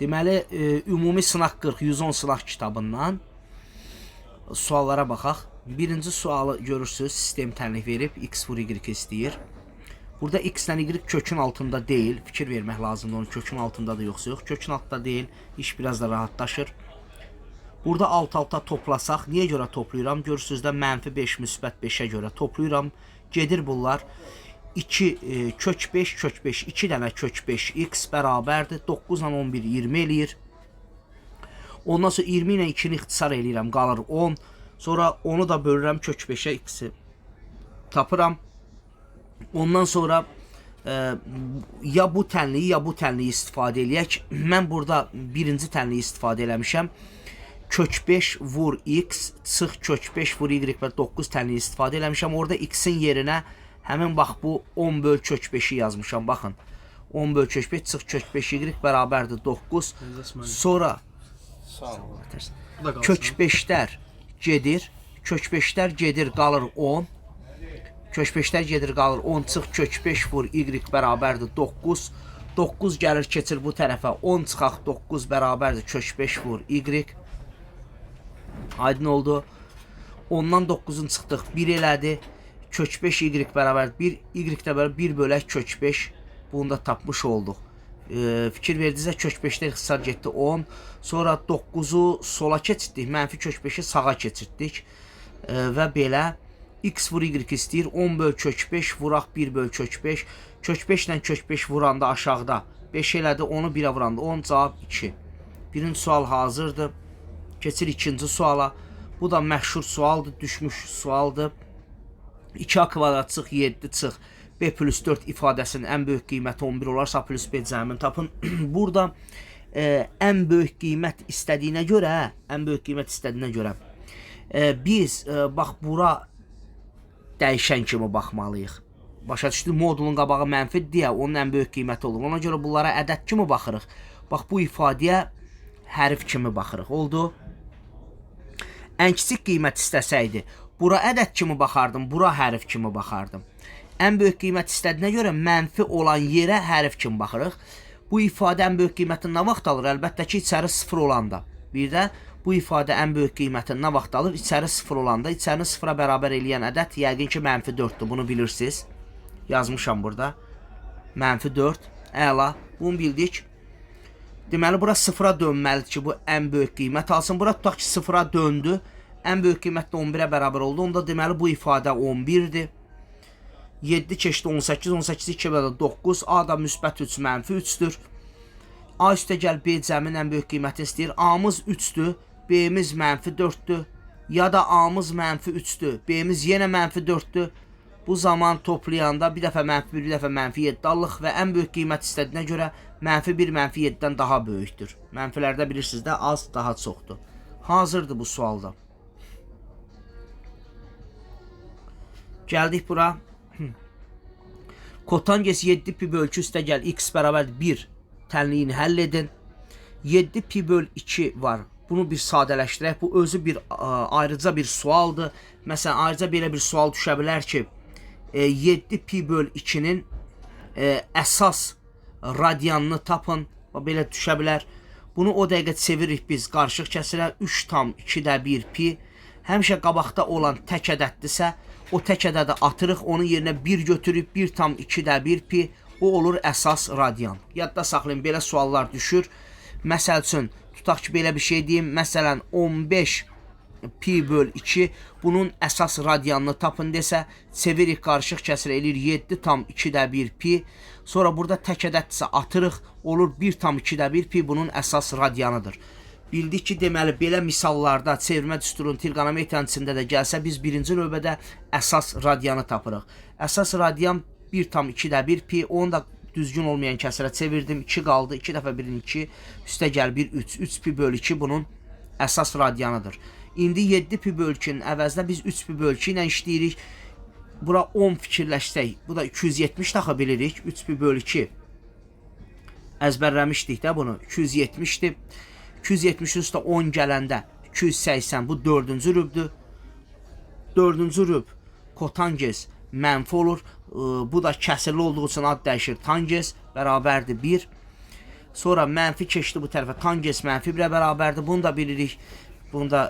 Deməli, ümumi sınaq 40, 110 sınaq kitabından suallara baxaq. Birinci sualı görürsünüz, sistem tənlik verib, x vur y istəyir. Burada x ilə y kökün altında deyil, fikir vermək lazımdır, onun kökün altında da yoxsa yox, kökün altında deyil, iş biraz da rahatlaşır. Burada alt-alta toplasaq, niyə görə toplayıram? Görürsünüz də mənfi 5, müsbət 5-ə görə toplayıram. Gedir bunlar. 2 kök 5, kök 5, 2 dənə kök 5 x bərabərdir. 9 ilə 11, 20 eləyir. Ondan sonra 20 ilə 2-ni ixtisar eləyirəm, qalır 10. Sonra onu da bölürəm kök 5-ə x-i tapıram. Ondan sonra ya bu tənliyi, ya bu tənliyi istifadə eləyək. Mən burada birinci tənliyi istifadə eləmişəm. Kök 5 vur x, çıx kök 5 vur y və 9 tənliyi istifadə eləmişəm. Orada x-in yerinə həmin bax bu 10 böl kök 5-i yazmışam. Baxın. 10 böl kök 5, çıx kök 5 y bərabərdir 9. Sonra kök 5-lər gedir. Kök 5-lər gedir, qalır 10. Kök 5-lər gedir, qalır 10. Çıx kök 5 vur y bərabərdir 9. 9 gəlir, keçir bu tərəfə. 10 çıxaq 9 bərabərdir kök 5 vur y. Aydın oldu. Ondan 9'un çıxdıq. 1 elədi. Kök 5 y bərabər 1. Y də bərabər 1 bölək kök 5. Bunu da tapmış olduq. Fikir verdinizsə kök 5'də ixtisar getdi 10. Sonra 9'u sola keçirdik. Mənfi kök 5'i sağa keçirdik. Və belə x vur y istəyir. 10 böl kök 5 vuraq 1 böl kök 5. Kök 5 ilə kök 5 vuranda aşağıda 5 elədi. Onu 1'ə vuranda 10, cavab 2. Birinci sual hazırdır. Keçir ikinci suala. Bu da məşhur sualdır, düşmüş sualdır. 2a kvadrat çıx 7 çıx b plus 4 ifadəsinin ən böyük qiyməti 11 olarsa plus b cəmini tapın. Burada ən böyük qiymət istədiyinə görə, biz bax bura dəyişən kimi baxmalıyıq. Başa düşdük, modulun qabağı mənfidir deyə onun ən böyük qiyməti olur. Ona görə bunlara ədəd kimi baxırıq. Bax bu ifadəyə hərf kimi baxırıq. Oldu. Ən kiçik qiymət istəsəydi, bura ədəd kimi baxardım, bura hərf kimi baxardım. Ən böyük qiymət istədiyinə görə mənfi olan yerə hərf kimi baxırıq. Bu ifadə ən böyük qiymətin nə vaxt alır? Əlbəttə ki, içəri 0 olanda. Bir də bu ifadə ən böyük qiymətin nə vaxt alır? İçəri 0 olanda. İçərini 0-a bərabər eləyən ədəd yəqin ki, mənfi 4'dür. Bunu bilirsiniz. Yazmışam burada. Mənfi 4. Əla. Bunu bildik. Deməli, bura 0'a dönməlidir ki, bu ən böyük qiymət alsın. Bura tutaq ki, 0'a döndü. Ən böyük qiymət də 11'ə bərabər oldu. Onda deməli, bu ifadə 11'dir. 7 keçdi 18, 18 2 bölü 9. A da müsbət 3, mənfi 3'dür. A üstə gəl B cəmin ən böyük qiymətini istəyir. A'mız 3'dür. B'miz mənfi 4'dür. Ya da A'mız mənfi 3'dür. B'miz yenə mənfi 4'dür. Bu zaman toplayanda bir dəfə mənfi 1, bir dəfə mənfi 7 alıq və ən böyük qiymət istədiyinə görə mənfi 1 mənfi 7'dən daha böyükdür. Mənfilərdə bilirsiniz də az daha çoxdur. Hazırdır bu sualda. Gəldik bura. Kotanges 7 pi böl 2 üstə gəl x bərabər 1 tənliyini həll edin. 7 pi böl 2 var. Bunu bir sadələşdirək. Bu özü bir ayrıca bir sualdır. Məsələn, ayrıca belə bir sual düşə bilər ki, 7 pi böl 2'nin əsas radianını tapın. Belə düşə bilər. Bunu o dəqiqə çeviririk biz qarışıq kəsirə. 3 tam 2'də 1 pi. Həmişə qabaqda olan tək ədəddirsə, o tək ədədi atırıq. Onun yerinə 1 götürüb 1 tam 2'də 1 pi. O olur əsas radian. Yadda saxlayın, belə suallar düşür. Məsəl üçün, tutaq ki, belə bir şey deyim. Məsələn, 15 pi böl 2 bunun əsas radianını tapın desə, çevirik qarışıq kəsir eləyir 7 tam 2'də 1 pi. Sonra burada tək ədəddirsə atırıq, olur 1 tam 2'də 1 pi bunun əsas radianıdır. Bildik ki, deməli belə misallarda çevirmə düsturunun trigonometriyanın içində də gəlsə, biz birinci növbədə əsas radianı tapırıq. Əsas radian 1 tam 2'də 1 pi, onu da düzgün olmayan kəsirə çevirdim. 2 qaldı. 2 dəfə 1'in 2. Üstə gəl 1, 3. 3 pi böl 2 bunun əsas radianıdır. İndi 7 pi böl 2'nin əvəzinə biz 3 pi böl 2 ilə işləyirik. Bura 10 fikirləşsək, bu da 270 daxı bilirik. 3 pi böl 2 əzbərləmişdik də bunu. 270'dir. 270 üstə 10 gələndə 280, bu 4-cü rübdür. 4-cü rüb kotanges mənfi olur. Bu da kəsirli olduğu üçün ad dəyişir. Tanges bərabərdir 1. Sonra mənfi keçdi bu tərəfə. Tangens mənfi 1-ə bərabərdir. Bunu da bilirik. Bunu da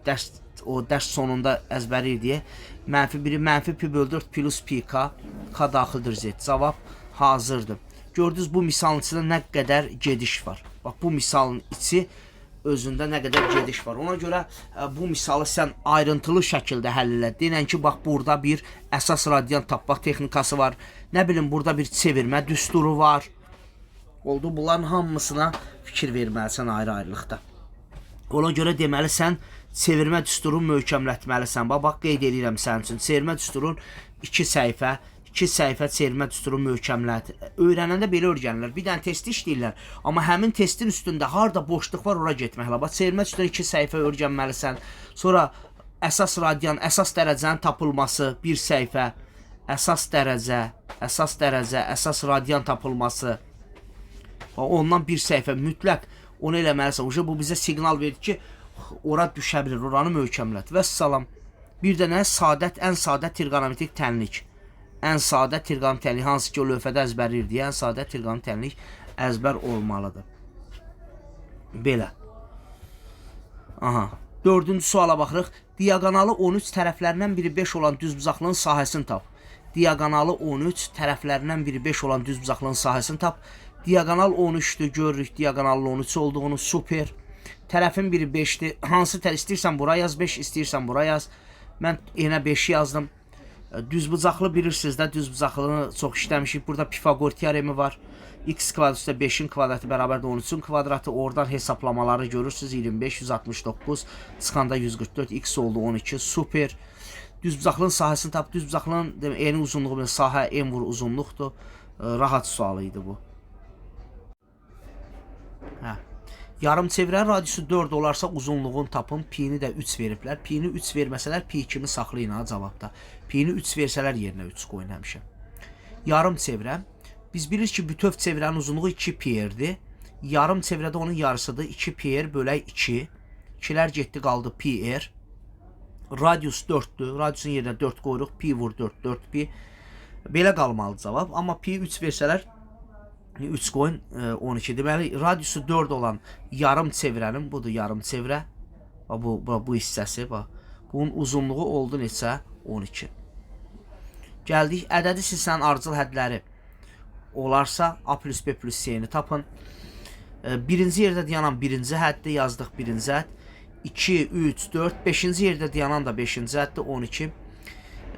dərs sonunda əzbərləyir. Mənfi 1-i mənfi pi bölü 4 plus pi k. K daxildir z. Cavab hazırdır. Gördünüz bu misalın içində nə qədər gediş var. Bax bu misalın içi özündə nə qədər gediş var. Ona görə bu misalı sən ayrıntılı şəkildə həll elə. Denən ki, bax burada bir əsas radiant tapmaq texnikası var. Nə bilim burada bir çevirmə düsturu var. Oldu, bunların hamısına fikir verməlisən ayrı-ayrılıqda. Ona görə deməli sən çevirmə düsturunu möhkəmlətməlisən. Bax qeyd edirəm sənin üçün. Çevirmə düsturun 2 səhifə çevirmə düsturu möhkəmlət. Öyrənəndə belə öyrənirlər. Bir dənə testi işləyirlər. Amma həmin testin üstündə harda boşluq var ora getməklə. Bax çevirmə düsturu 2 səhifə öyrənməlisən. Sonra əsas radian, əsas dərəcənin tapılması 1 səhifə. Əsas dərəcə, əsas radian tapılması. Ondan 1 səhifə mütləq onu eləməlisən. Bu bizə siqnal verir ki, ora düşə bilir. Oranı möhkəmlət. Vəssalam. Bir də nə? Ən sadə trigonometrik tənlik. Ən sadə trigonometrik tənlik, hansı ki o lövhədə əzbərləyirdi, ən sadə trigonometrik tənlik əzbər olmalıdır. Belə. Aha. 4-cü suala baxırıq. Diaqonalı 13 tərəflərindən biri 5 olan düzbucaqlığın sahəsini tap. Diaqonalı 13 tərəflərindən biri 5 olan düzbucaqlığın sahəsini tap. Diaqonal 13'dür, görürük diaqonalın 13 olduğunu, super. Tərəfin biri 5'dir. Hansı istəyirsən bura yaz, 5 istəyirsən bura yaz. Mən yenə 5 yazdım. Düzbucaqlı bilirsiniz də, düzbucaqlığını çox işləmişik. Burada Pifagor teoremi var. X kvadrat üstə 5'in kvadratı bərabərdir 13'ün kvadratı. Oradan hesablamaları görürsünüz. 25, 169, çıxanda 144, x oldu 12, super. Düzbucaqlığın sahəsini tap. Düzbucaqlığın eni uzunluğu, sahə en vur uzunluqdur. Rahat sualı idi bu. Yarım çevirən radiusu 4 olarsa uzunluğun tapın. Pi'ni də 3 veriblər. Pi'ni 3 verməsələr pi kimi saxlayın ha cavabda. Pi'ni 3 versələr yerinə 3 qoyun həmişə. Yarım çevirən. Biz bilirik ki, bütöv çevirənin uzunluğu 2 pi'dir. Yarım çevirədə onun yarısıdır. 2 pi bölək 2. 2'lər getdi qaldı pi r. Radius 4'dür. Radiusun yerinə 4 qoyuruq. Pi vur 4, 4 pi. Belə qalmalı cavab. Amma pi 3 versələr 3 qoyun 12. Deməli radiusu 4 olan yarım çevirənin, budur yarım çevirə. Bu hissəsi, bax. Bunun uzunluğu oldu neçə? 12. Gəldik ədədi silsilənin ardıcıl hədləri olarsa a plus b plus c-ni tapın. Birinci yerdə dayanan birinci həddi yazdıq, birinci hədd. 2, 3, 4, 5-ci yerdə dayanan da 5-ci həddi 12.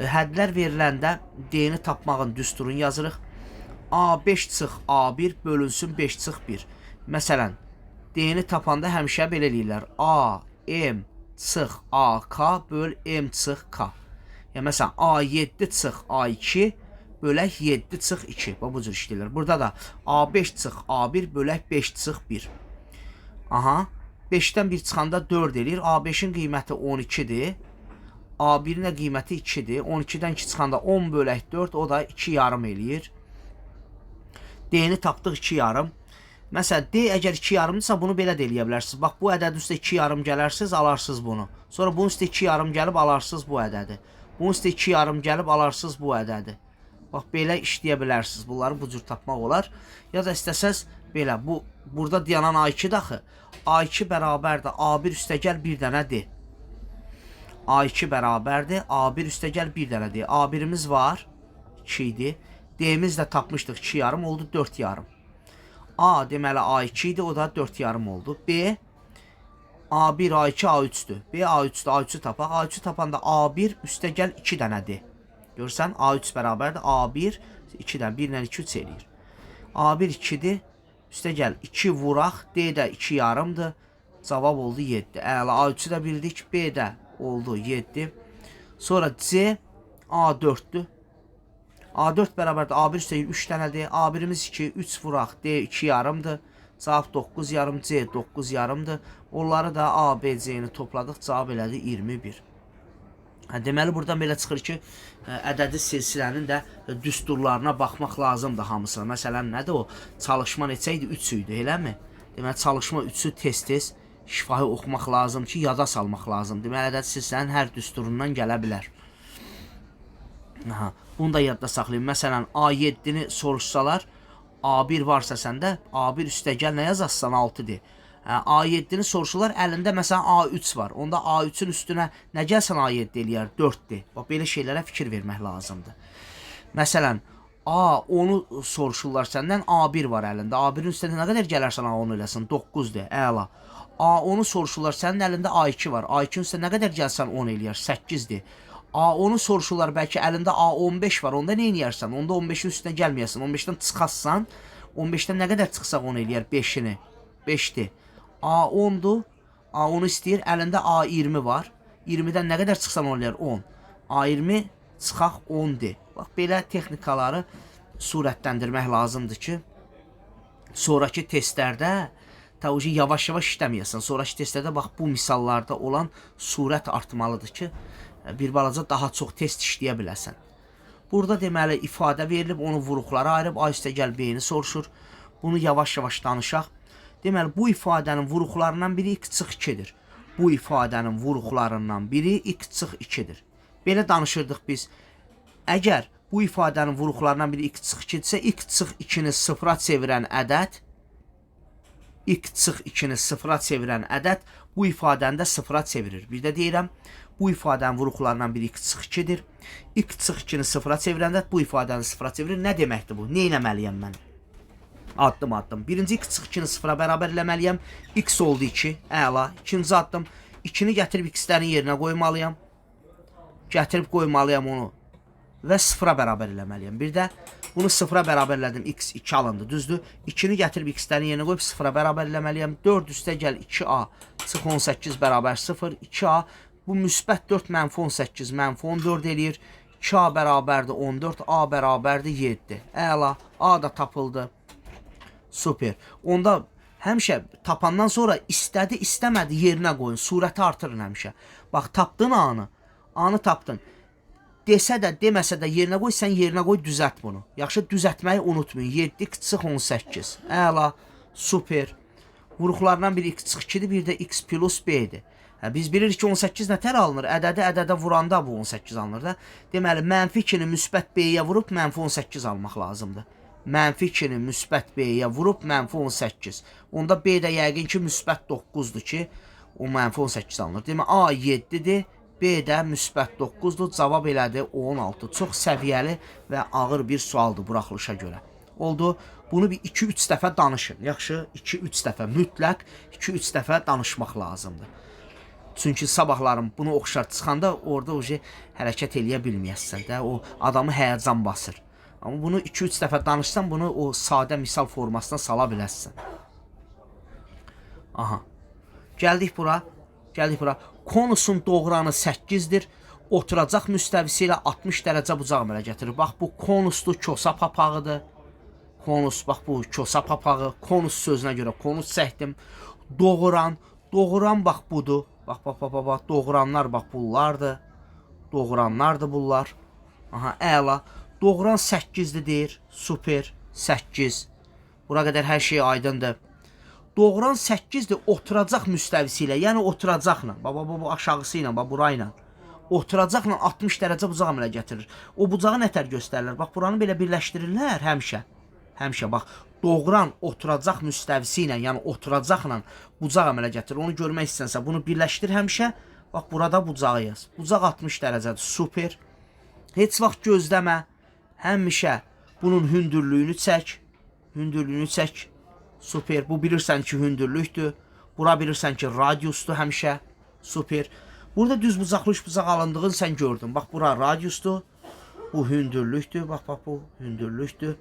Hədlər veriləndə d-ni tapmağın düsturunu yazırıq. A5 çıx A1 bölünsün 5 çıx 1. Məsələn, d-ni tapanda həmişə belə eləyirlər. A, M çıx AK böl M çıx K. Yəni, məsələn, A7 çıx A2 bölək 7 çıx 2. Bu cür işləyirlər. Burada da A5 çıx A1 bölək 5 çıx 1. Aha. 5-dən 1 çıxanda 4 eləyir. A5-in qiyməti 12-dir. A1-in də qiyməti 2-dir. 12-dən 2 çıxanda 10 bölək 4, o da 2 yarım eləyir. D-ni tapdıq 2 yarım. Məsələn, D əgər 2 yarımdırsa bunu belə də eləyə bilərsiniz. Bax, bu ədəd üstə 2 yarım gələrsiniz, alarsınız bunu. Sonra bunun üstə 2 yarım gəlib alarsınız bu ədədi. Bunun üstə 2 yarım gəlib alarsınız bu ədədi. Bax, belə işləyə bilərsiniz. Bunları bu cür tapmaq olar. Ya da istəsəz belə, burada dayanan A2 daxı. A2 bərabərdir A1 üstə gəl 1 dənə D. A2 bərabərdir A1 üstə gəl 1 dənə D. A1'imiz var, 2 idi. D'miz də tapmışdıq 2 yarım oldu 4 yarım. A deməli A2 idi, o da 4 yarım oldu. B A1, A2, A3'dür. B A3'dür, A3'ü tapaq. A3'ü tapanda A1 üstə gəl 2 dənədir. Görsən A3 bərabərdir A1 2 dənə 1 ilə 2 3 eləyir. A1 2'dir. Üstə gəl 2 vuraq. D də 2 yarımdır. Cavab oldu 7. Əla A3'ü də bildik. B də oldu 7. Sonra C A4'dür. A4 bərabərdir A1 üstə 3 dənədir. A1'imiz 2, 3 vuraq. D 2 yarımdır. Cavab 9 yarım, C 9 yarımdır. Onları da A, B, C-ni topladıq. Cavab elədi 21. Deməli buradan belə çıxır ki, ədədi silsilənin də düsturlarına baxmaq lazımdır hamısına. Məsələn, nədir o? Çalışma neçə idi? 3 idi, eləmi? Deməli, çalışma 3'ü tez-tez şifahi oxumaq lazım ki, yada salmaq lazım. Deməli, ədədi silsilənin hər düsturundan gələ bilər. Aha, bunu da yadda saxlayın. Məsələn, A7'ni soruşsalar, A1 varsa səndə A1 üstəgəl nə yazarsan 6-dir. A7-ni soruşurlar, əlində məsələn A3 var. Onda A3-ün üstünə nə gəlsən A7 eləyər? 4-dir. Bax, belə şeylərə fikir vermək lazımdır. Məsələn, A10-u soruşurlar səndən, A1 var əlində. A1-in üstünə nə qədər gələrsən A10 eləsin? 9-dir, əla. A10-u soruşurlar, sənin əlində A2 var. A2-nin üstünə nə qədər gəlsən 10 eləyər? 8-dir. A10-u soruşurlar, bəlkə əlində A15 var. Onda nə eləyərsən? Onda 15-in üstünə gəlməyəsən. 15-dən çıxarsan, 15-dən nə qədər çıxsaq 10 eləyər? 5-ini. 5-dir. A10'dur. A10'u istəyir. Əlində A20 var. 20-dən nə qədər çıxsan eləyər? 10. A20 çıxaq 10'dir. Bax, belə texnikaları surətləndirmək lazımdır ki, sonraki testlərdə təvəccüh yavaş-yavaş işləməyəsən. Sonraki testlərdə bax, bu misallarda olan surət artmalıdır ki, bir balaca daha çox test işləyə biləsən. Burada deməli ifadə verilib, onu vuruqlara ayırıb, A üstəgəl B-ni soruşur. Bunu yavaş-yavaş danışaq. Deməli, bu ifadənin vuruqlarından biri x-2-dir. Bu ifadənin vuruqlarından biri x-2-dir. Belə danışırdıq biz. Əgər bu ifadənin vuruqlarından biri x-2-dirsə, x-2-ni sıfıra çevirən ədəd, x-2-ni sıfıra çevirən ədəd bu ifadəni də sıfıra çevirir. Bir də deyirəm, bu ifadənin vuruqlarından biri x-2-dir. x-2-ni sıfıra çevirən ədəd bu ifadəni sıfıra çevirir. Nə deməkdir bu? Nə etməliyəm mən? Addım addım. Birinci x-2-ni sıfıra bərabər eləməliyəm. X oldu 2. Əla. İkinci addım. 2-ni gətirib x-lərin yerinə qoymalıyam. Gətirib qoymalıyam onu. Və sıfıra bərabər eləməliyəm. Bir də bunu sıfıra bərabər elədim. X 2 alındı. Düzdür? 2-ni gətirib x-lərin yerinə qoyub sıfıra bərabər eləməliyəm. 4 üstə gəl 2a çıx 18 bərabər 0. 2a bu müsbət 4 mənfi 18 mənfi 14 eləyir. 2a bərabərdir 14. A bərabərdir 7. Əla. A da tapıldı. Super. Onda həmişə tapandan sonra istədi, istəmədi yerinə qoyun. Surəti artırın həmişə. Bax, tapdın anı tapdın. Desə də, deməsə də yerinə qoy, sən yerinə qoy, düzət bunu. Yaxşı, düzətməyi unutmayın. 7 çıx 18. Əla, super. Vuruqlarından biri x çıx 2-dir, bir də x plus b-dir. Biz bilirik ki, 18 nətər alınır? Ədədə vuranda bu 18 alınır da. Deməli, mənfi 2-ni müsbət b-yə vurub mənfi 18 almaq lazımdır. Mənfi 2-ni müsbət b-yə vurub mənfi 18. Onda b də yəqin ki, müsbət 9-dur ki, o mənfi 18 alınır. Demək, a 7-dir, b də müsbət 9-dur. Cavab elədi 16. Çox səviyyəli və ağır bir sualdır buraxılışa görə. Oldu. Bunu bir 2-3 dəfə danışın. Yaxşı, 2-3 dəfə, mütləq 2-3 dəfə danışmaq lazımdır. Çünki sabahlarım bunu oxşar çıxanda orada hərəkət eləyə bilməyəsən də. O adamı həyəcan basır. Amma bunu 2-3 dəfə danışsan, bunu o sadə misal formasına sala bilərsən. Aha. Gəldik bura. Konusun doğranı 8-dir. Oturacaq müstəvisi ilə 60 dərəcə bucaq əmələ gətirir. Bax, bu konusdur, kosa papağıdır. Konus, bax bu kosa papağı. Konus sözünə görə konus çəkdim. Doğuran bax budur. Bax, doğuranlar bax bunlardır. Doğuranlardır bunlar. Aha, əla. Doğuran 8'dir deyir. Super. 8. Bura qədər hər şey aydındır. Doğuran 8'dir oturacaq müstəvisi ilə. Yəni oturacaqla. Bu aşağısı ilə, burayla. Oturacaqla 60 dərəcə bucaq əmələ gətirir. O bucağı nətər göstərirlər? Bax, buranı belə birləşdirirlər həmişə. Həmişə bax. Doğuran oturacaq müstəvisi ilə, yəni oturacaqla bucaq əmələ gətirir. Onu görmək istənsə bunu birləşdir həmişə. Bax, burada bucağı yaz. Bucaq 60 dərəcədir. Super. Heç vaxt gözləmə. Həmişə bunun hündürlüyünü çək. Super. Bu bilirsən ki, hündürlükdür. Bura bilirsən ki, radiusdur həmişə. Super. Burada düz bucaqlı üç bucaq alındığını sən gördün. Bax, bura radiusdur. Bu hündürlükdür. Bax, bu hündürlükdür.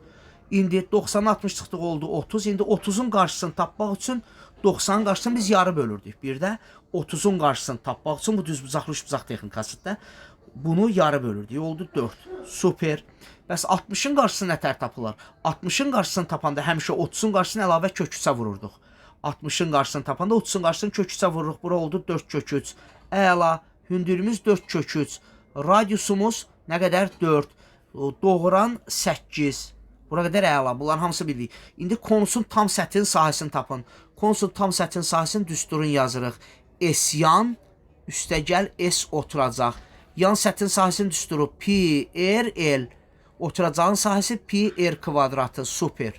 İndi 90-60 çıxdıq oldu 30. İndi 30'un qarşısını tapmaq üçün 90'ın qarşısını biz yarı bölürdük. Bir də 30'un qarşısını tapmaq üçün bu düz bucaqlı üç bucaq texnikasıdır. Bunu yarı bölürdük. Oldu 4. Super. Bəs 60'ın qarşısını nətər tapılar? 60'ın qarşısını tapanda həmişə 30'un qarşısını əlavə kök 3'ə vururduq. 60'ın qarşısını tapanda 30'un qarşısını kök 3'ə vururuq. Bura oldu 4 kök 3. Əla. Hündürlüyümüz 4 kök 3. Radiusumuz nə qədər? 4. Doğuran 8. Bura qədər əla. Bunların hamısı bildik. İndi konusun tam səthin sahəsini tapın. Konusun tam səthin sahəsini düsturun yazırıq. S yan üstəgəl S oturacaq. Yan səthin sahəsini düsturu pi r l. Oturacağın sahəsi pi r kvadratı. Super.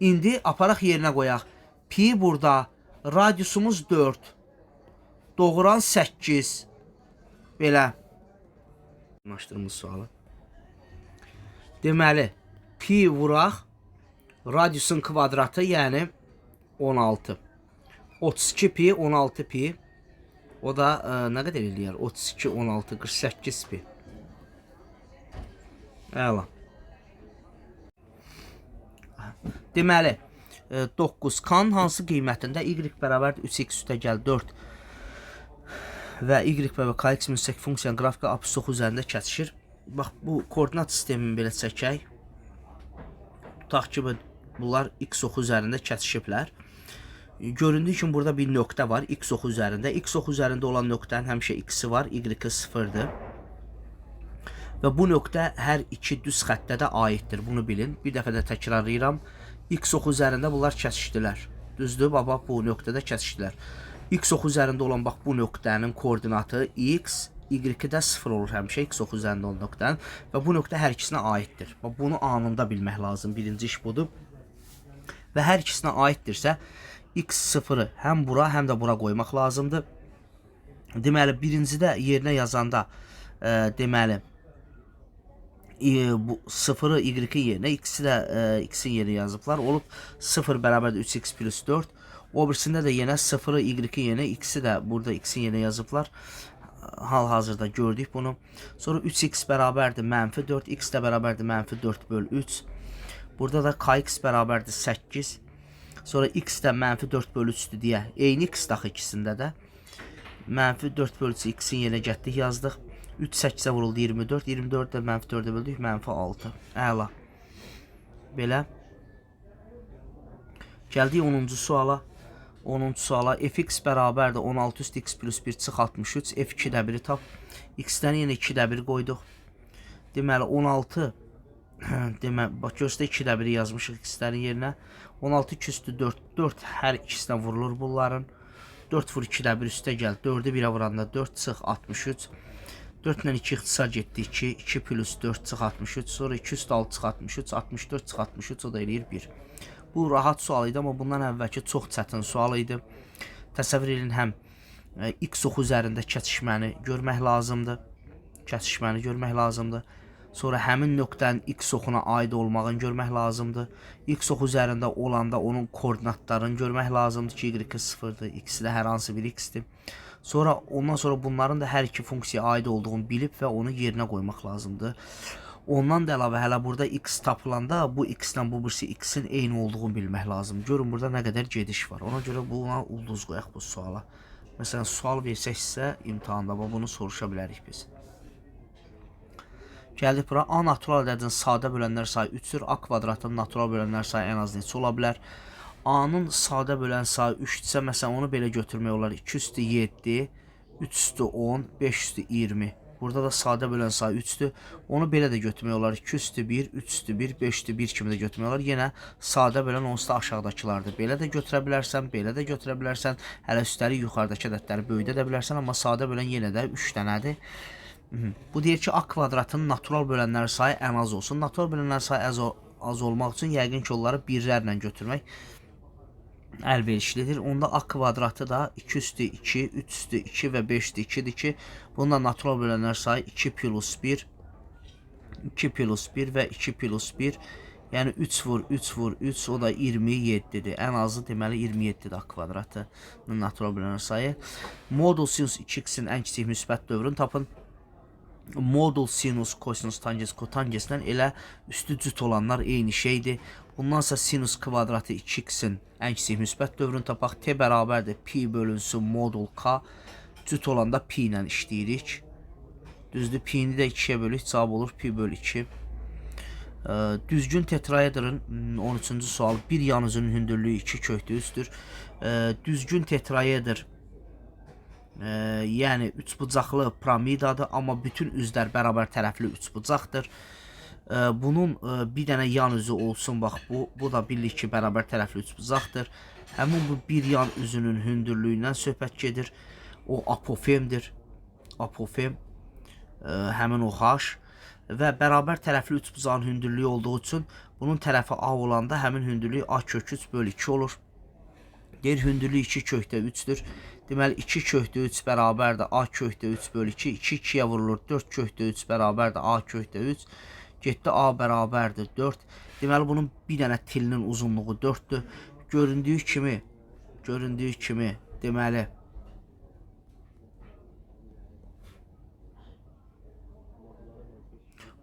İndi aparaq yerinə qoyaq. Pi burada, radiusumuz 4, doğuran 8. Belə. Başlayırıq sualı. Deməli, pi vuraq, radiusun kvadratı, yəni 16. 32 pi, 16 pi. O da nə qədər eləyər? 32, 16, 48 pi. Əla. Deməli, 9 kan hansı qiymətində y bərabərdir 3x üstəgəl 4 və y və kx müstəq funksiyanın qrafiki apsis 9 üzərində kəsişir. Bax, bu koordinat sistemini belə çəkək. Tutaq ki, bunlar x oxu üzərində kəsişiblər. Göründüyü kimi burada bir nöqtə var x oxu üzərində. X oxu üzərində olan nöqtənin həmişə x-i var, y-i 0-dır. Və bu nöqtə hər iki düz xəttə də aiddir. Bunu bilin. Bir dəfə də təkrarlayıram. X oxu üzərində bunlar kəsişdilər. Düzdür? Bax, bu nöqtədə kəsişdilər. X oxu üzərində olan bax bu nöqtənin koordinatı x, y-də 0 olur həmişə x oxu üzərində olan nöqtənin və bu nöqtə hər ikisinə aiddir. Bunu anında bilmək lazım. Birinci iş budur. Və hər ikisinə aiddirsə x0-ı həm bura, həm də bura qoymaq lazımdır. Deməli, birincidə yerinə yazanda deməli bu 0-ı y-in yerinə, x-i də x-in yerinə yazıblar. Olub 0 bərabərdir 3x plus 4. O birisində də yenə 0-ı y-in yerinə, x-i də burada x-in yerinə yazıblar. Hal-hazırda gördük bunu. Sonra 3x bərabərdir mənfi 4, x də bərabərdir mənfi 4 böl 3. Burada da kx bərabərdir 8. Sonra x də mənfi 4 böl 3'dür deyə. Eyni x daxı ikisində də. Mənfi 4 böl 3'ü x-in yerinə getdik, yazdıq. 3 8-ə vuruldu 24. 24 də mənfi 4'ə böldük, mənfi 6. Əla. Belə. Gəldik 10-cu suala. 10-cu suala. Fx bərabərdir 16 üst x plus 1 çıx 63. F2 də 1'i tap. X-dən yenə 2 də 1 qoyduq. Deməli 16. Deməli, bax göstər 2 də 1'i yazmışıq x-lərin yerinə. 16 2 üstü 4. 4 hər ikisinə vurulur bunların. 4 vur 2 də 1 üstə gəl. 4'ü 1'ə vuranda 4 çıx 63. 4 ilə 2 ixtisar getdi 2. 2 plus 4 çıx 63. Sonra 2 üstü 6 çıx 63. 64 çıx 63. O da eləyir 1. Bu rahat sual idi, amma bundan əvvəlki çox çətin sual idi. Təsəvvür edin, həm x oxu üzərində kəsişməni görmək lazımdır. Kəsişməni görmək lazımdır. Sonra həmin nöqtənin x oxuna aid olmağını görmək lazımdır. X oxu üzərində olanda onun koordinatlarını görmək lazımdır ki, y 0'dır, x də hər hansı bir x-dir. Sonra ondan sonra bunların da hər iki funksiyaya aid olduğunu bilib və onu yerinə qoymaq lazımdır. Ondan da əlavə hələ burada x tapılanda bu x-lə bu birisi x-in eyni olduğunu bilmək lazım. Görün burada nə qədər gediş var. Ona görə buna ulduz qoyaq bu suala. Məsələn, sual versək sizə imtahanda bunu soruşa bilərik biz. Gəldik bura. A natural ədədin sadə bölənlər sayı 3'dür. A kvadratın natural bölənlər sayı ən az neçə ola bilər? A-nın sadə bölən sayı 3-dürsə, məsələn, onu belə götürmək olar. 2 üstü 7, 3 üstü 10, 5 üstü 20. Burada da sadə bölən sayı 3'dür. Onu belə də götürmək olar. 2 üstü 1, 3 üstü 1, 5 üstü 1 kimi də götürmək olar. Yenə sadə bölən onsuz da aşağıdakılardır. Belə də götürə bilərsən, belə də götürə bilərsən. Hələ üstəlik yuxarıdakı ədədləri böyüdə də bilərsən, amma sadə bölən yenə də 3 dənədir. Bu deyir ki, A kvadratın natural bölənlər sayı ən az olsun. Natural bölənlər sayı az olmaq üçün yəqin ki, onları birlərlə götürmək əlverişlidir. Onda A kvadratı da 2 üstü 2, 3 üstü 2 və 5 üstü 2'dir ki, bunda natural bölənlər sayı 2 plus 1, 2 plus 1 və 2 plus 1. Yəni 3 vur 3 vur 3, o da 27'dir. Ən azı deməli 27'dir A kvadratının natural bölənlər sayı. Modul sinus 2x'in ən kiçik müsbət dövrünü tapın. Modul sinus, kosinus, tangens, kotangesdən elə üstü cüt olanlar eyni şeydir. Bundansa sinus kvadratı 2x'in ən kiçik müsbət dövrünü tapaq. T bərabərdir pi bölünsün modul k. Cüt olanda pi ilə işləyirik. Düzdür, pi-ni də 2'ye bölük, cavab olur pi bölü 2. Düzgün tetraedrın 13-cü sual. Bir yan üzünün hündürlüyü 2 kökdə 3'dür. Düzgün tetraedr yəni üçbucaqlı piramidadır, amma bütün üzlər bərabər tərəfli üçbucaqdır. Bunun bir dənə yan üzü olsun, bax bu da bildik ki, bərabər tərəfli üçbucaqdır. Həmin bu bir yan üzünün hündürlüyündən söhbət gedir. O apofemdir. Apofem, həmin o h. və bərabər tərəfli üçbucağın hündürlüyü olduğu üçün bunun tərəfi A olanda həmin hündürlük A kök 3 bölü 2 olur. Deyir hündürlük 2 kökdə 3'dür. Deməli 2 kökdə 3 bərabərdir A kökdə 3 bölü 2. 2 2'yə vurulur. 4 kökdə 3 bərabərdir A kökdə 3. Getdi A bərabərdir 4. Deməli bunun bir dənə tilinin uzunluğu 4'dür. Göründüyü kimi deməli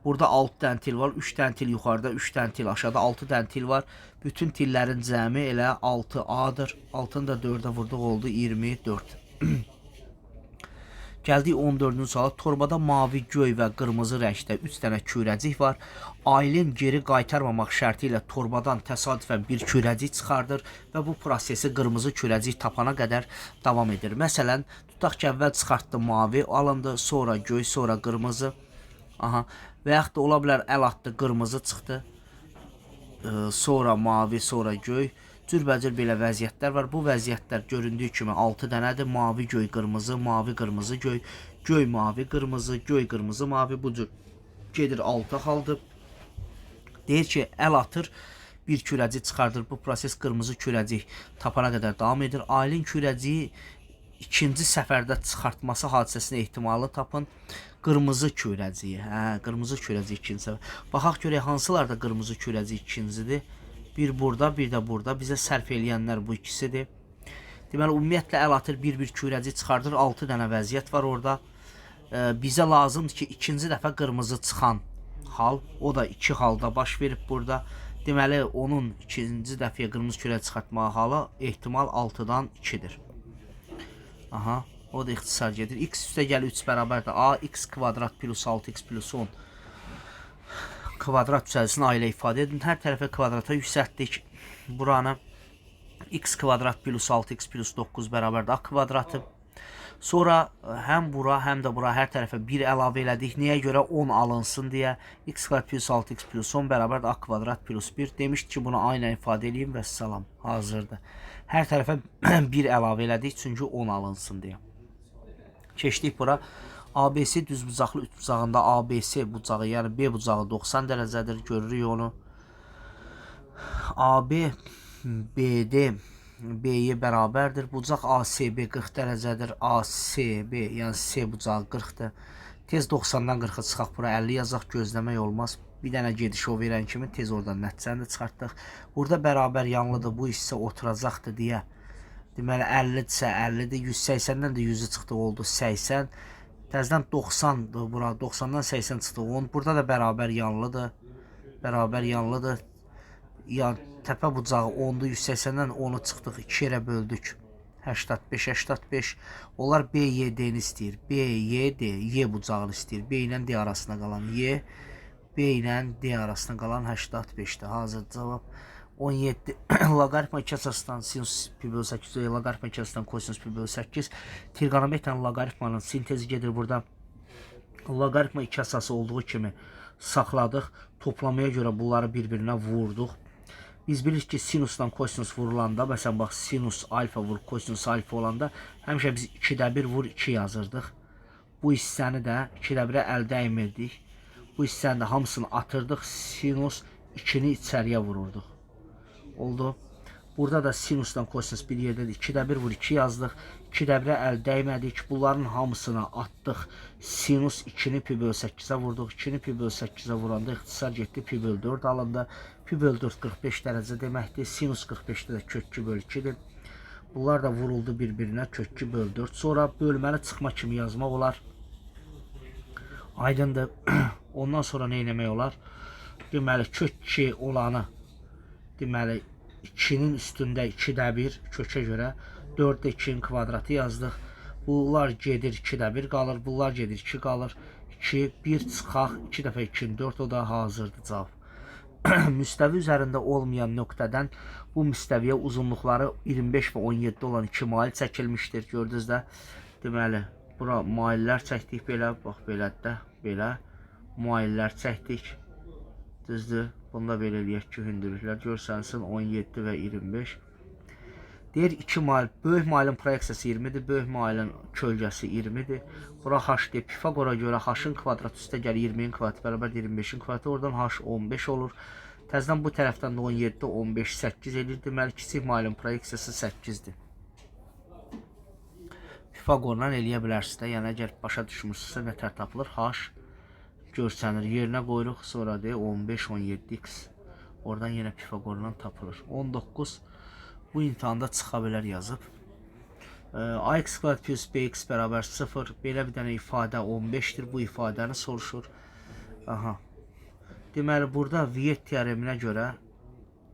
burada 6 dənə til var. 3 dənə til yuxarıda, 3 dənə til aşağıda, 6 dənə til var. Bütün tillərin cəmi elə 6A'dır. 6'nı da 4'ə vurduq oldu 24. Gəldik 14-cü suala. Torbada mavi, göy və qırmızı rəngdə 3 dənə kürəcik var. Aylin geri qaytarmamaq şərti ilə torbadan təsadüfən bir kürəcik çıxardır və bu prosesi qırmızı kürəcik tapana qədər davam edir. Məsələn, tutaq ki, əvvəl çıxartdı mavi, alındı, sonra göy, sonra qırmızı. Aha. Və yaxud da ola bilər əl atdı, qırmızı çıxdı. Sonra mavi, sonra göy. Cürbəcür belə vəziyyətlər var. Bu vəziyyətlər göründüyü kimi 6 dənədir. Mavi, göy, qırmızı, mavi, qırmızı, göy, göy, mavi, qırmızı, göy, qırmızı, mavi. Bu cür gedir 6 haldır. Deyir ki, əl atır, bir kürəcik çıxardır. Bu proses qırmızı kürəcik tapana qədər davam edir. Aylin kürəciyi ikinci səfərdə çıxartması hadisəsinin ehtimalı tapın. Qırmızı kürəciyi. Qırmızı kürəciyi ikinci səfər. Baxaq görək hansılarda qırmızı kürəciyi ikincidir. Bir burada, bir də burada. Bizə sərf eləyənlər bu ikisidir. Deməli, ümumiyyətlə əl atır, bir kürəcik çıxardır. 6 dənə vəziyyət var orada. Bizə lazımdır ki, ikinci dəfə qırmızı çıxan hal, o da 2 halda baş verib burada. Deməli, onun ikinci dəfəyə qırmızı kürəciyi çıxartma halı ehtimal 6'dan 2'dir. Aha, o da ixtisar gedir. X üstə gəlir 3 bərabərdir A, x kvadrat plus 6x plus 10 kvadrat düzəlsin A ilə ifadə edin. Hər tərəfə kvadrata yüksəltdik. Buranı x kvadrat plus 6x plus 9 bərabərdir A kvadratı. Sonra həm bura, həm də bura hər tərəfə 1 əlavə elədik. Niyə görə 10 alınsın deyə. X kvadrat plus 6x plus 10 bərabərdir A kvadrat plus 1. Demişdik ki, bunu A ilə ifadə edeyim və salam. Hazırdır. Hər tərəfə 1 əlavə elədik, çünki 10 alınsın deyə. Keçdik bura. ABC düzbucaqlı üçbucağında ABC bucağı, yəni B bucağı 90 dərəcədir. Görürük onu. AB BD B-yə bərabərdir. Bucaq ACB 40 dərəcədir. ACB, yəni C bucağı 40-dır. Tez 90-dan 40-a çıxaq bura 50 yazaq, gözləmək olmaz. Bir dənə gediş o verən kimi tez oradan nəticəni də çıxartdıq. Burada bərabər yanlıdır, bu hissə oturacaqdır deyə. Deməli 50-dirsə 50-dir. 180-dən də 100-ü çıxdı, oldu 80. Təzədən 90-dır bura. 90-dan 80 çıxdı 10. Burada da bərabər yanlıdır. Bərabər yanlıdır. Yəni təpə bucağı 10'du. 180-dən 10'u çıxdıq. 2 yerə böldük. 85, 85. Onlar BYD-ni istəyir. BYD, Y bucağını istəyir. B ilə D arasında qalan Y. B ilə D arasında qalan 85'dir. Hazır cavab 17. Loqaritma 2 əsasdan sinus pi bölü 8, loqaritma 2 əsasdan kosinus pi bölü 8. Trigonometrlə loqaritmanın sintezi gedir burada. Loqaritma 2 əsası olduğu kimi saxladıq. Toplamaya görə bunları bir-birinə vurduq. Biz bilirik ki, sinusdan kosinus vurulanda, məsələn bax, sinus alfa vur, kosinus alfa olanda həmişə biz 2'də 1 vur 2 yazırdıq. Bu hissəni də 2'də 1'ə əl dəymirdik. Bu hissəni də hamısını atırdıq. Sinus 2'ni içəriyə vururduq. Oldu. Burada da sinusdan kosinus bir yerdədir. 2'də 1 vur 2 yazdıq. 2'də 1'ə əl dəymədik. Bunların hamısını atdıq. Sinus 2'ni pi bölü 8'ə vurduq. 2'ni pi bölü 8'ə vuranda ixtisar getdi. Pi bölü 4 alındı. Pi bölü 4 45 dərəcə deməkdir. Sinus 45'də də kök 2 bölü 2'dir. Bunlar da vuruldu bir-birinə, kök 2 bölü 4. Sonra bölməli çıxma kimi yazmaq olar. Aydındır. Ondan sonra nə etmək olar? Deməli kök 2 olanı, deməli 2'nin üstündə 2'də 1 kökə görə 4'də 2'nin kvadratı yazdıq. Bunlar gedir 2'də 1 qalır. Bunlar gedir 2 qalır. 2, 1 çıxaq. 2 dəfə 2'nin 4, o da hazırdır cavab. Müstəvi üzərində olmayan nöqtədən bu müstəviyə uzunluqları 25 və 17 olan 2 mail çəkilmişdir. Gördünüz də. Deməli, bura maillər çəkdik belə. Bax, belə də, belə maillər çəkdik. Düzdür. Bunda belə eləyək ki, hündürlüklər görsənsin 17 və 25. Deyir 2 mail, böyük mailin proyeksiyası 20-dir, böyük mailin kölgəsi 20-dir. Bura h deyir. Pifagora görə h-ın kvadratı üstə gəlir 20-nin kvadratı bərabər 25-in kvadratı. Oradan h 15 olur. Təzədən bu tərəfdən də 17, 15, 8 edir. Deməli, kiçik mailin proyeksiyası 8-dir. Pifagorla eləyə bilərsiniz də. Yəni, əgər başa düşmürsünüzsə, nətər tapılır? H görsənir. Yerinə qoyuruq. Sonra deyir 15, 17x. Oradan yenə Pifagorla tapılır. 19. Bu imtahanda çıxa bilər yazıb. Ax kvadrat plus bx bərabər 0. Belə bir dənə ifadə 15-dir. Bu ifadəni soruşur. Aha. Deməli, burada Viet teoreminə görə,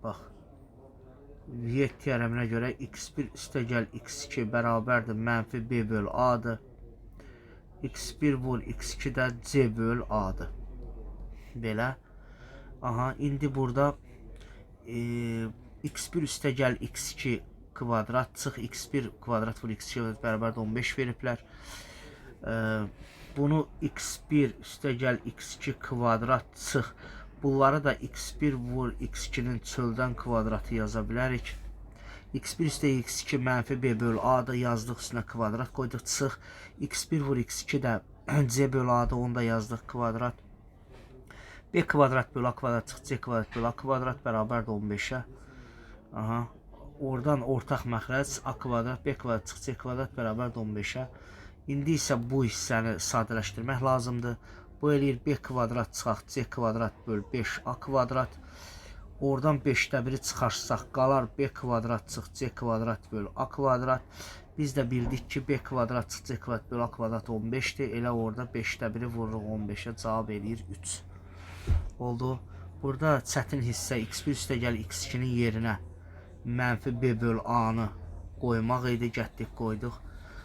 bax, Viet teoreminə görə x1 üstəgəl x2 bərabərdir mənfi b böl a-dır. x1 vur x2 də c böl a-dır. Belə. Aha, indi burada x1 üstəgəl x2 kvadrat çıx x1 kvadrat vur x2 bərabər 15 veriblər. Bunu x1 üstəgəl x2 kvadrat çıx. Bunları da x1 vur x2'nin çöldən kvadratı yaza bilərik. x1 üstəgəl x2 mənfi b böl a-da yazdıq, üstünə kvadrat qoyduq çıx. x1 vur x2 də c böl a-da, onu da yazdıq kvadrat. B kvadrat böl a kvadrat çıx, c kvadrat böl a kvadrat bərabər 15'ə. Aha. Oradan ortaq məxrəc a kvadrat b kvadrat çıx, c kvadrat bərabər 15'ə. İndi isə bu hissəni sadələşdirmək lazımdır. Bu eləyir b kvadrat çıxaq, c kvadrat böl 5 a kvadrat. Oradan 5'də 1'i çıxarsaq qalar b kvadrat çıx, c kvadrat böl a kvadrat. Biz də bildik ki, b kvadrat çıx, c kvadrat böl a kvadrat 15'dir. Elə orada 5'də 1'i vururuq 15'ə, cavab eləyir 3. Oldu. Burada çətin hissə x1 üstəgəl x2'nin yerinə mənfi b böl a-nı qoymaq idi, gətdik qoyduq.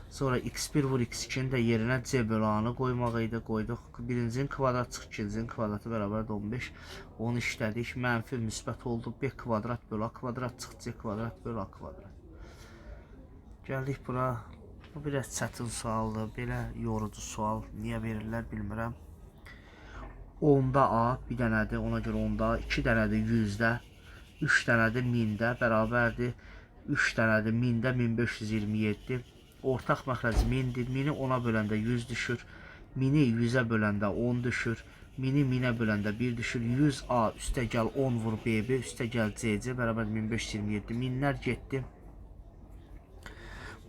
Sonra x1 vur x2'nin də yerinə c böl a-nı qoymaq idi, qoyduq. Birincinin kvadrat çıx, ikincinin kvadratı bərabər 15. Onu işlədik. Mənfi müsbət oldu. b kvadrat böl a kvadrat çıx, c kvadrat böl a kvadrat. Gəldik bura. Bu biraz çətin sualdır. Belə yorucu sual. Niyə verirlər bilmirəm. 10'da a bir dənədir, ona görə 10'da, 2 dənədir 100'də, 3 dənədir 1000'də bərabərdir. 3 dənədir 1000'də 1527. Ortaq məxrəc 1000'dir. 1000'i 10'a böləndə 100 düşür. 1000'i 100'ə böləndə 10 düşür. 1000'i 1000'ə böləndə 1 düşür. 100a üstəgəl 10 vur bb üstəgəl cc bərabər 1527. Minlər getdi.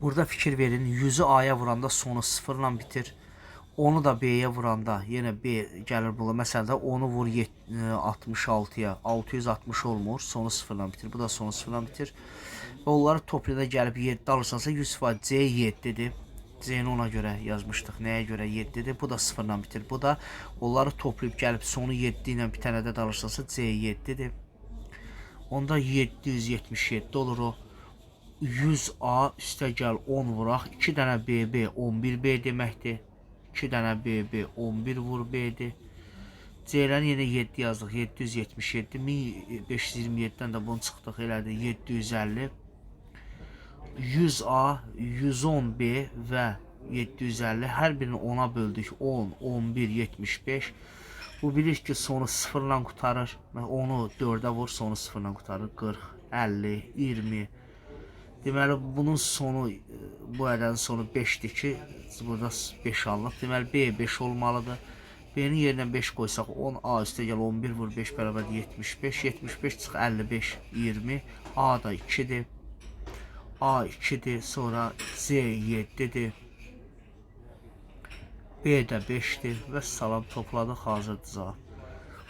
Burada fikir verin. 100'ü a'ya vuranda sonu 0 ilə bitir. Onu da b'ye vuranda yenə b gəlir bula. Məsələn, 10'u vur 66'ya. 660 olmur. Sonu 0 ilə bitir. Bu da sonu 0 ilə bitir. Və onları toplayanda gəlib 7 alırsansa 100% c 7'dir. C-ni ona görə yazmışdıq. Nəyə görə 7'dir? Bu da 0 ilə bitir. Bu da onları toplayıb gəlib sonu 7 ilə bitən ədəd alırsansa c 7'dir. Onda 777 olur o. 100a üstəgəl 10 vuraq. 2 dənə bb 11b deməkdir. 2 dənə bb 11 vur b'dir. C-lərini yenə 7 yazdıq. 777. 1527'dən də bunu çıxdıq. Elədir 750. 100a, 110b və 750. Hər birini 10'a böldük. 10, 11, 75. Bu bilir ki, sonu 0 ilə qutarır. Onu 4'ə vur, sonu 0 ilə qutarır. 40, 50, 20. Deməli, bunun sonu, bu ədədin sonu 5'dir ki, burada 5 alınıb. Deməli, b 5 olmalıdır. B-nin yerinə 5 qoysaq, 10a üstəgəl 11 vur 5 bərabər 75. 75 çıx 55, 20. A da 2'dir. A 2'dir. Sonra C 7'dir. B də 5'dir. Və salam topladıq. Hazırdır cavab.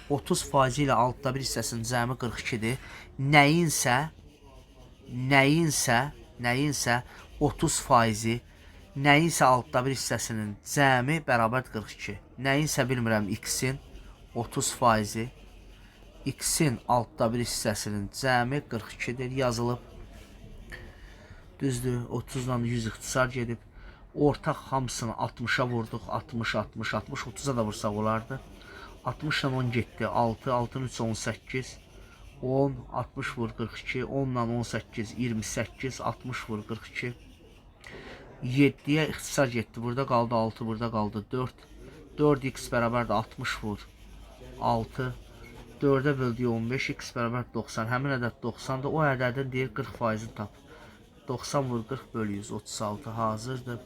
30% ilə altta bir hissəsinin cəmi 42'dir. Nəyinsə 30%, nəyinsə altta bir hissəsinin cəmi bərabər 42. Nəyinsə bilmirəm x-in 30%, x-in altta bir hissəsinin cəmi 42'dir yazılıb. Düzdür, 30'dan 100 ixtisar gedib. Ortaq hamısını 60'a vurduq. 60, 60, 60, 30'a da vursaq olardı. 60'dan 10 getdi. 6, 6'nın 3, 18. 10, 60 vur 42. 10'dan 18, 28, 60 vur 42. 7'ye ixtisar getdi. Burada qaldı 6, burada qaldı 4. 4x bərabərdir 60 vur 6. 4'ə böldüyü 15, x bərabər 90. Həmin ədəd 90'dır. O ədədin deyir 40%'ni tap. 90 vur 40 bölü 100 36 hazırdır.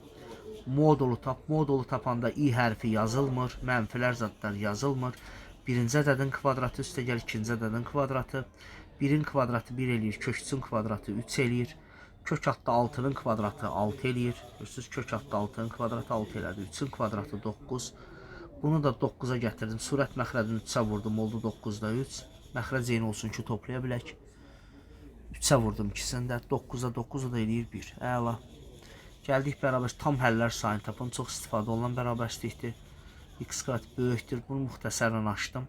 Modulu tap. Modulu tapanda i hərfi yazılmır. Mənfilər zadlar yazılmır. Birinci ədədin kvadratı üstə gəl ikinci ədədin kvadratı. 1-in kvadratı 1 eləyir. Kök 3-ün kvadratı 3 eləyir. Kök altda 6-nın kvadratı 6 eləyir. Görürsünüz kök altda 6-nın kvadratı 6 elədi. 3-ün kvadratı 9. Bunu da 9'a gətirdim. Surət məxrəcini 3'ə vurdum. Oldu 9'da 3. Məxrəc eyni olsun ki toplaya bilək. 3'ə vurdum ikisini də. 9'a 9'u da eləyir 1. Əla. Gəldik bərabər tam həllər sayını tapın. Çox istifadə olunan bərabərslikdir. X kvadrat böyükdür. Bunu müxtəsərlə açdım.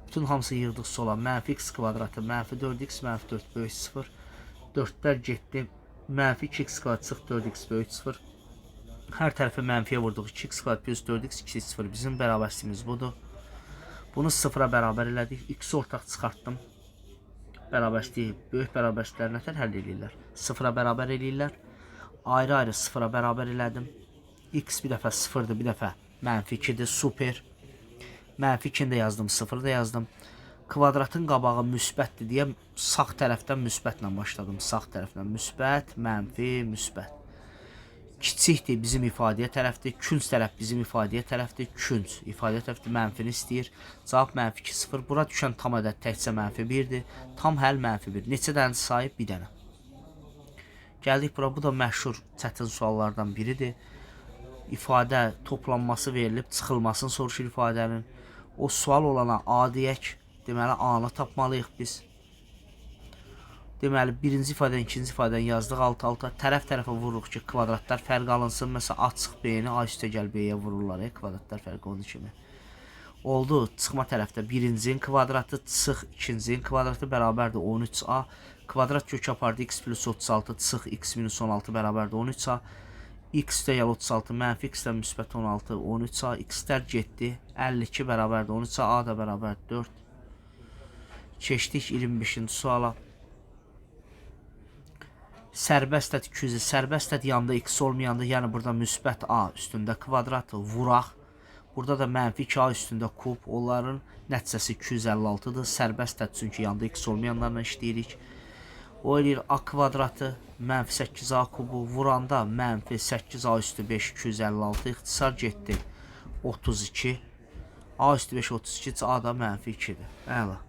Bütün hamısı yığdıq sola. Mənfi x kvadratı, mənfi 4x, mənfi 4 böyük 0. 4'lər getdi. Mənfi 2x kvadrat çıx 4x böyük 0. Hər tərəfə mənfiyə vurduq. 2x kvadrat plus 4x 2 0. Bizim bərabərliyimiz budur. Bunu 0'a bərabər elədik. X ortaq çıxartdım. Bərabərliyi, böyük bərabərlikləri nətər həll edirlər? 0'a bərabər eləyirlər. Ayrı-ayrı 0'a bərabər elədim. X bir dəfə 0'dır, bir dəfə mənfi 2'dir. Super. Mənfi 2'ni də yazdım, 0'ı da yazdım. Kvadratın qabağı müsbətdir deyə sağ tərəfdən müsbətlə başladım. Sağ tərəfdən müsbət, mənfi, müsbət. Kiçikdir bizim ifadəyə tərəfdir. Künc tərəf bizim ifadəyə tərəfdir. Künc ifadəyə tərəfdir. Mənfini istəyir. Cavab mənfi 2 0. Bura düşən tam ədəd təkcə mənfi 1'dir. Tam həll mənfi 1. Neçə dənə sahib? Bir dənə. Gəldik bura. Bu da məşhur çətin suallardan biridir. İfadə toplanması verilib, çıxılmasını soruşur ifadənin. O sual olana A deyək. Deməli A-nı tapmalıyıq biz. Deməli birinci ifadəni, ikinci ifadəni yazdıq alt-alta. Tərəf-tərəfə vururuq ki, kvadratlar fərq alınsın. Məsələn, A çıx B-ni A üstə gəl B-yə vururlar. Kvadratlar fərq onun kimi. Oldu. Çıxma tərəfdə birincinin kvadratı çıx ikincinin kvadratı bərabərdir 13A. Kvadrat kök apardı x plus 36 çıx x minus 16 bərabərdir 13A. X üstə gəl 36 mənfi x-dən müsbət 16 13A. X-lər getdi. 52 bərabərdir 13A. A da bərabərdir 4. Keçdik 25-ci suala. Sərbəst ət 200. Sərbəst ət yanında x olmayanda, yəni burada müsbət A üstündə kvadrat vuraq. Burada da mənfi 2A üstündə kub. Onların nəticəsi 256'dır. Sərbəst ət çünki yanında x olmayanlarla işləyirik. O eləyir A kvadratı mənfi 8A kubu. Vuranda mənfi 8A üstü 5 256. İxtisar getdi 32. A üstü 5 32. A da mənfi 2'dir. Əla.